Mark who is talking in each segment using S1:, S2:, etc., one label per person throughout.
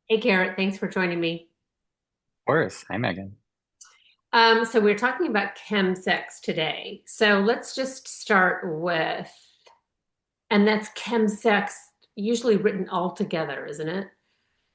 S1: Hey Garrett, thanks for joining me.
S2: Of course. Hi, Megan.
S1: So we're talking about chemsex today. So let's just start with, and that's chemsex, usually written all together, isn't it?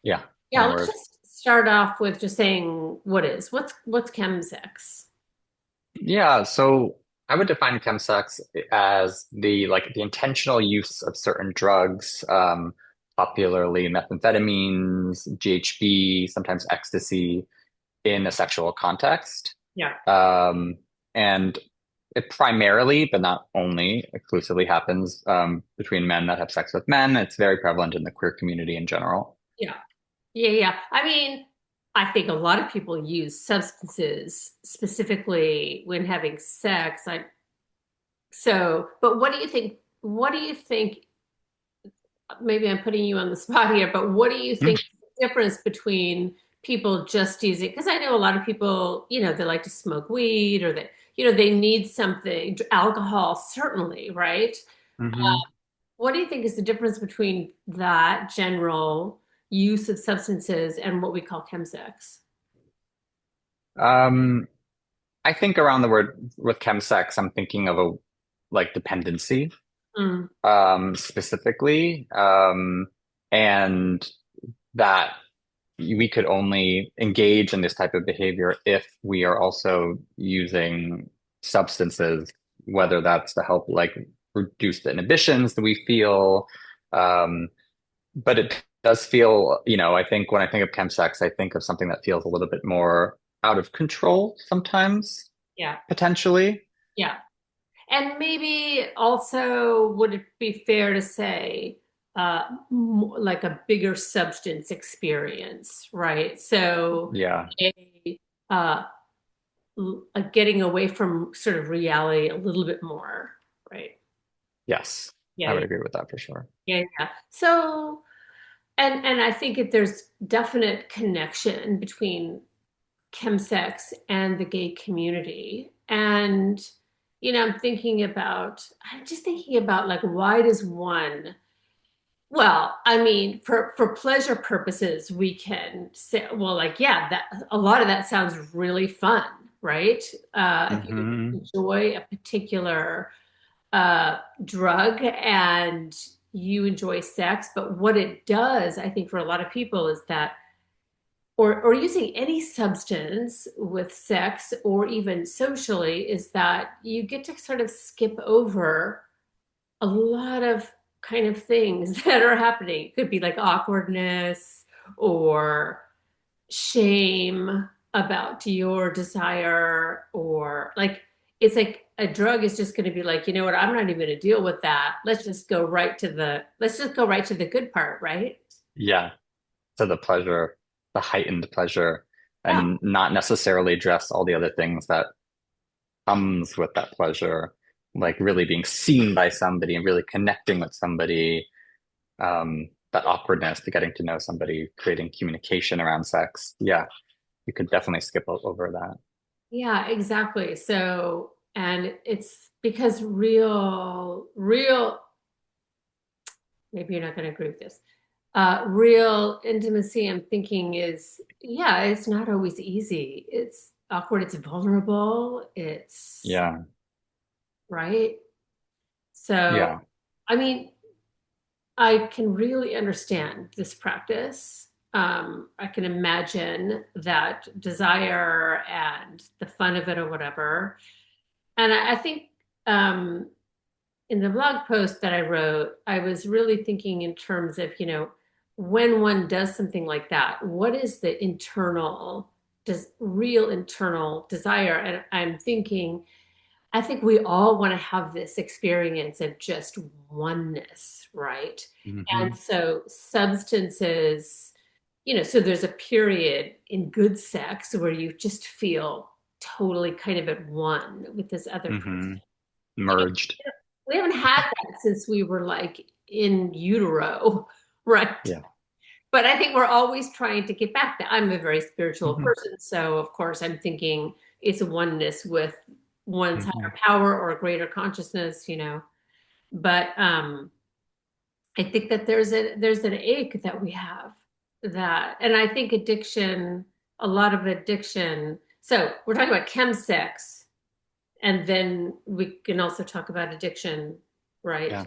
S2: Yeah,
S1: Yeah,
S2: one
S1: let's
S2: word.
S1: just start off with just saying what's chemsex?
S2: Yeah, so I would define chemsex as the intentional use of certain drugs, popularly methamphetamines, GHB, sometimes ecstasy, in a sexual context.
S1: Yeah.
S2: Um, and it primarily, but not only exclusively, happens between men that have sex with men. It's very prevalent in the queer community in general.
S1: Yeah. Yeah. I mean, I think a lot of people use substances specifically when having sex. But what do you think? What do you think maybe I'm putting you on the spot here, but what do you
S2: Hmm.
S1: think the difference between people just using, because I know a lot of people, they like to smoke weed or they need something, alcohol, certainly, right?
S2: Hmm.
S1: What do you think is the difference between that general use of substances and what we call chemsex?
S2: Um, I think around the word with chemsex, I'm thinking of a like dependency,
S1: Mm,
S2: specifically, and that we could only engage in this type of behavior if we are also using substances, whether that's to help like reduce the inhibitions that we feel. Um, but it does feel, I think when I think of chemsex, I think of something that feels a little bit more out of control sometimes,
S1: yeah,
S2: potentially.
S1: yeah. And maybe also, would it be fair to say, like a bigger substance experience, right? So,
S2: Yeah.
S1: a, uh, getting away from sort of reality a little bit more, right?
S2: Yes, I
S1: Yeah,
S2: would agree with that for sure.
S1: yeah. So, and I think if there's definite connection between chemsex and the gay community. And, I'm just thinking about like, why does one, well, I mean, for pleasure purposes, we can say, well, like, yeah, that a lot of that sounds really fun, right? If you
S2: Hmm.
S1: enjoy a particular drug and you enjoy sex, but what it does, I think, for a lot of people is that or using any substance with sex or even socially is that you get to sort of skip over a lot of kind of things that are happening. It could be like awkwardness or shame about your desire, or like it's like a drug is just going to be like, you know what, I'm not even going to deal with that. Let's just go right to the good part, right?
S2: Yeah. So the pleasure, the heightened pleasure,
S1: Yeah.
S2: and not necessarily address all the other things that comes with that pleasure, like really being seen by somebody and really connecting with somebody, that awkwardness to getting to know somebody, creating communication around sex. Yeah, you could definitely skip over that.
S1: Yeah, exactly. So, and it's because real, maybe you're not going to agree with this. Real intimacy, I'm thinking is, yeah, it's not always easy. It's awkward, it's vulnerable, it's
S2: Yeah.
S1: right. So,
S2: Yeah.
S1: I mean, I can really understand this practice. I can imagine that desire and the fun of it or whatever. And I think um, in the blog post that I wrote, I was really thinking in terms of, when one does something like that, what is the real internal desire? And I'm thinking, I think we all want to have this experience of just oneness, right? And
S2: Hmm.
S1: so substances, so there's a period in good sex where you just feel totally kind of at one with this other person.
S2: Hmm. Merged.
S1: We haven't had that since we were like in utero, right?
S2: Yeah.
S1: But I think we're always trying to get back there. I'm a very spiritual
S2: Hmm.
S1: person, so of course I'm thinking it's a oneness with one's
S2: Hmm.
S1: higher power or a greater consciousness, But I think that there's an ache that we have. that. And I think addiction, a lot of addiction. So we're talking about chemsex, and then we can also talk about addiction, right?
S2: Yeah.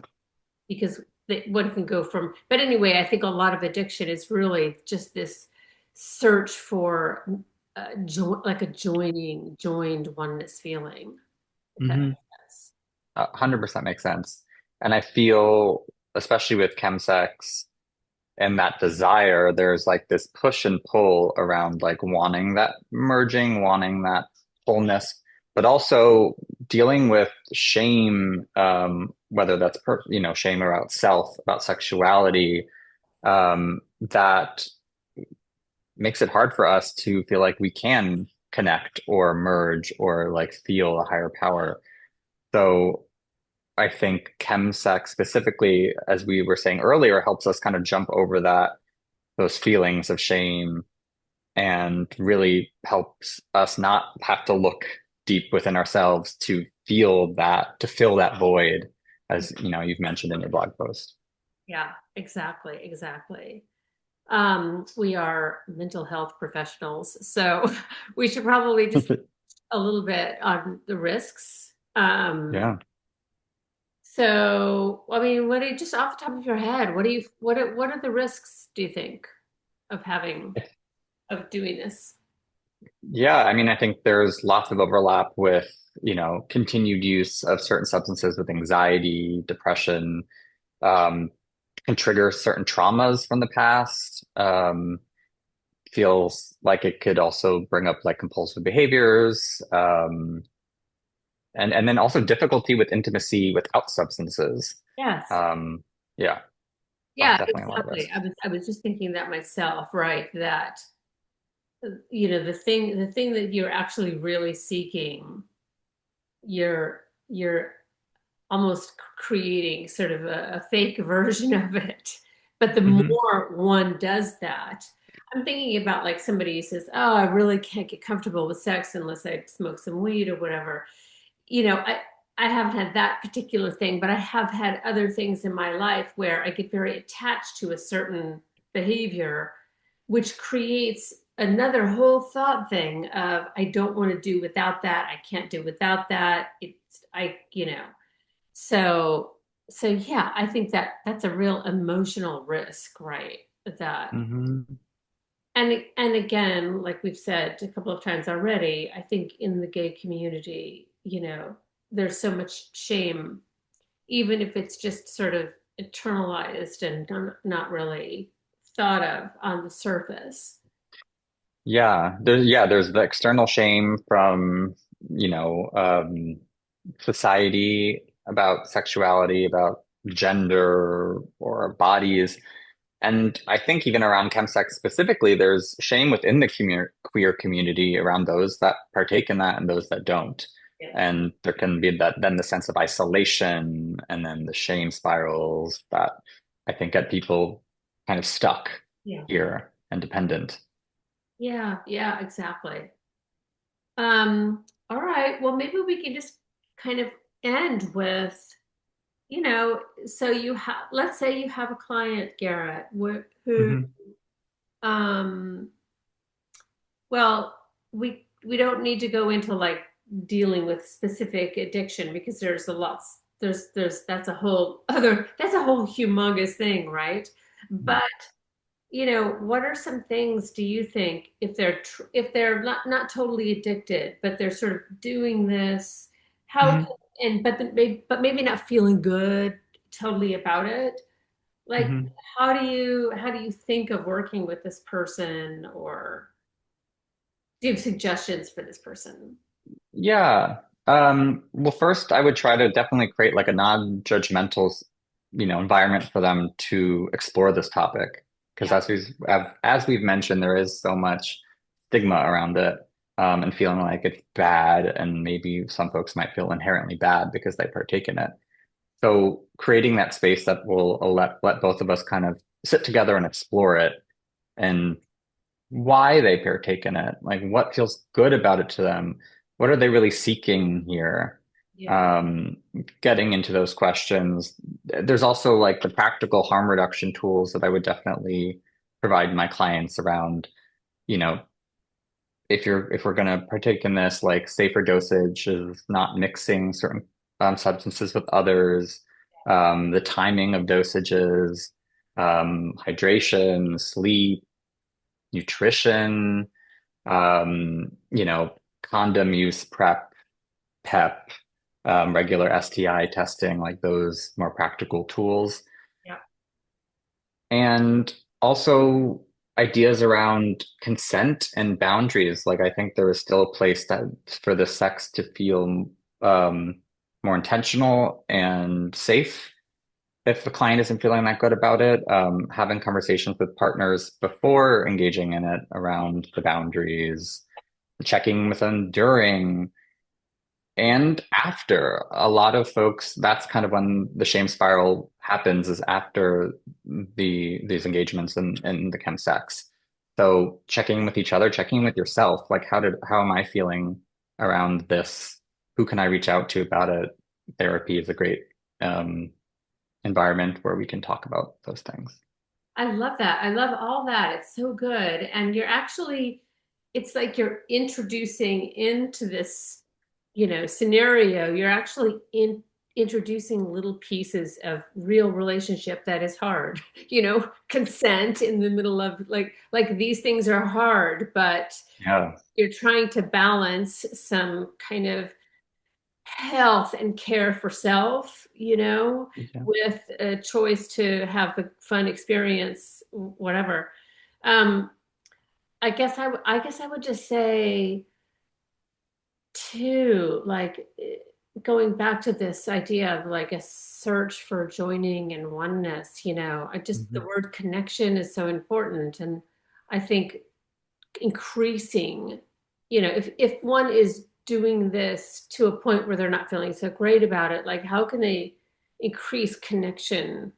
S1: Because one can go from, but anyway, I think a lot of addiction is really just this search for like a joined oneness feeling, if that
S2: Hmm.
S1: makes sense.
S2: 100% makes sense. And I feel, especially with chemsex and that desire, there's like this push and pull around like wanting that merging, wanting that wholeness, but also dealing with shame, whether that's shame about self, about sexuality, that makes it hard for us to feel like we can connect or merge or like feel a higher power. So I think chemsex specifically, as we were saying earlier, helps us kind of jump over those feelings of shame and really helps us not have to look deep within ourselves to feel that, to fill that void, as you've mentioned in your blog post.
S1: Yeah, exactly, exactly. We are mental health professionals, so we should probably just a little bit on the risks.
S2: Yeah.
S1: So, I mean, just off the top of your head, what are the risks, do you think, of of doing this?
S2: Yeah, I mean, I think there's lots of overlap with, continued use of certain substances with anxiety, depression, um, can trigger certain traumas from the past. Feels like it could also bring up like compulsive behaviors, and then also difficulty with intimacy without substances.
S1: Yes.
S2: Um, yeah,
S1: Yeah,
S2: definitely a lot of
S1: exactly.
S2: risk.
S1: I was just thinking that myself, right? That the thing that you're actually really seeking, you're almost creating sort of a fake version of it. But the
S2: Hmm.
S1: more one does that, I'm thinking about like somebody who says, "Oh, I really can't get comfortable with sex unless I smoke some weed or whatever." You know, I haven't had that particular thing, but I have had other things in my life where I get very attached to a certain behavior, which creates another whole thought thing of I don't want to do without that. I can't do without that. So so yeah, I think that that's a real emotional risk, right? That
S2: Hmm.
S1: and again, like we've said a couple of times already, I think in the gay community, there's so much shame, even if it's just sort of internalized and not really thought of on the surface.
S2: There's the external shame from, you know, um, society about sexuality, about gender or bodies. And I think even around chemsex specifically, there's shame within the queer community around those that partake in that and those that don't.
S1: Yeah.
S2: And there can be then the sense of isolation and then the shame spirals that I think get people kind of stuck
S1: Yeah.
S2: here and dependent.
S1: Yeah, yeah, exactly. All right. Well, maybe we can just kind of end with, so let's say you have a client, Garrett, who,
S2: Hmm.
S1: um, well, we don't need to go into like dealing with specific addiction because there's a lot, that's a whole humongous thing, right? But what are some things do you think if they're not totally addicted, but they're sort of doing this, how
S2: Hmm.
S1: can, and but maybe not feeling good totally about it. Like,
S2: Hmm.
S1: how do you think of working with this person, or do you have suggestions for this person?
S2: Yeah. Well, first, I would try to definitely create like a non-judgmental, environment for them to explore this topic. Because
S1: Yeah,
S2: as we've mentioned, there is so much stigma around it, and feeling like it's bad, and maybe some folks might feel inherently bad because they partake in it. So creating that space that will let both of us kind of sit together and explore it, and why they partake in it, like what feels good about it to them, what are they really seeking here?
S1: yeah,
S2: Um, Getting into those questions. There's also like the practical harm reduction tools that I would definitely provide my clients around, you know, if we're going to partake in this, like safer dosage is not mixing certain substances with others, the timing of dosages, hydration, sleep, nutrition, you know, condom use, PEP, regular STI testing, like those more practical tools.
S1: Yeah.
S2: And also ideas around consent and boundaries. Like I think there is still a place that for the sex to feel um, more intentional and safe if the client isn't feeling that good about it. Having conversations with partners before engaging in it around the boundaries, checking with them during and after. A lot of folks, that's kind of when the shame spiral happens, is after these engagements in the chemsex. So checking with each other, checking with yourself, like how am I feeling around this? Who can I reach out to about it? Therapy is a great um, environment where we can talk about those things.
S1: I love that. I love all that. It's so good. And you're actually, it's like you're introducing into this, scenario. You're actually introducing little pieces of real relationship that is hard. Consent in the middle of like these things are hard, but
S2: Yeah.
S1: you're trying to balance some kind of health and care for self,
S2: Yeah.
S1: with a choice to have the fun experience, whatever. Um, I guess I would just say too, like going back to this idea of like a search for joining and oneness, I just the
S2: Mhm.
S1: word connection is so important. And I think increasing, if one is doing this to a point where they're not feeling so great about it, like how can they increase connection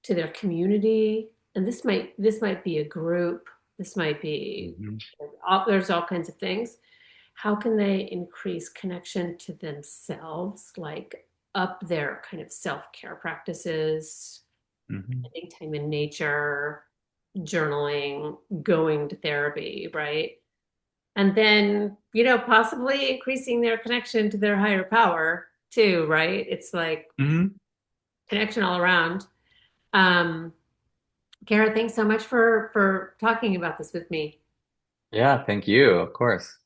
S1: to their community? And this might be a group, this might be
S2: Mhm.
S1: there's all kinds of things. How can they increase connection to themselves, like up their kind of self-care practices,
S2: Mhm.
S1: spending time in nature, journaling, going to therapy, right? And then, possibly increasing their connection to their higher power too, right? It's like
S2: Mhm.
S1: connection all around. Um, Garrett, thanks so much for talking about this with me.
S2: Yeah, thank you, of course.